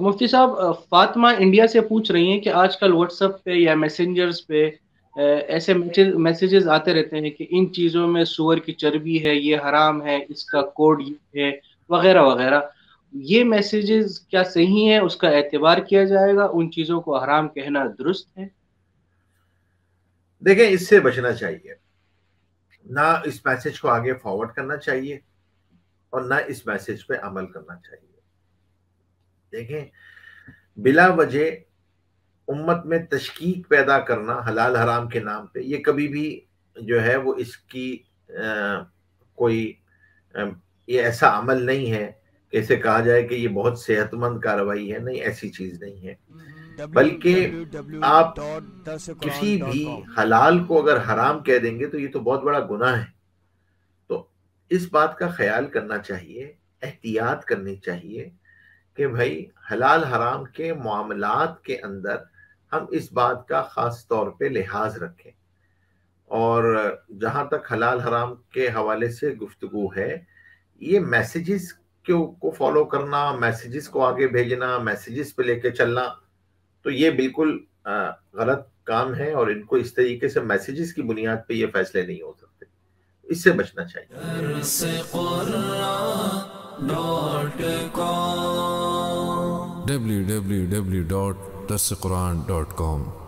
मुफ्ती साहब, फातिमा इंडिया से पूछ रही हैं कि आजकल व्हाट्सएप पे या मैसेंजर्स पे ऐसे मैसेजेस आते रहते हैं कि इन चीज़ों में सूअर की चर्बी है, ये हराम है, इसका कोड ये है, वगैरह वगैरह। ये मैसेजेस क्या सही है? उसका एतबार किया जाएगा? उन चीज़ों को हराम कहना दुरुस्त है? देखें, इससे बचना चाहिए। ना इस मैसेज को आगे फॉरवर्ड करना चाहिए और ना इस मैसेज पे अमल करना चाहिए। देखें, बिला वजह उम्मत में तशकीक पैदा करना हलाल हराम के नाम पे, ये कभी भी जो है वो इसकी कोई अ, ये ऐसा अमल नहीं है कि इसे कहा जाए कि ये बहुत सेहतमंद कार्रवाई है। नहीं, ऐसी चीज नहीं है। बल्कि आप किसी भी www.thesiquran.com। हलाल को अगर हराम कह देंगे तो ये तो बहुत बड़ा गुनाह है। तो इस बात का ख्याल करना चाहिए, एहतियात करनी चाहिए कि भाई हलाल हराम के मामलात के अंदर हम इस बात का खास तौर पे लिहाज रखें। और जहां तक हलाल हराम के हवाले से गुफ्तगू है, ये मैसेजेस को फॉलो करना, मैसेजेस को आगे भेजना, मैसेजेस पे लेके चलना, तो ये बिल्कुल गलत काम है। और इनको इस तरीके से मैसेजेस की बुनियाद पे ये फैसले नहीं हो सकते। इससे बचना चाहिए। www.thesiquran.com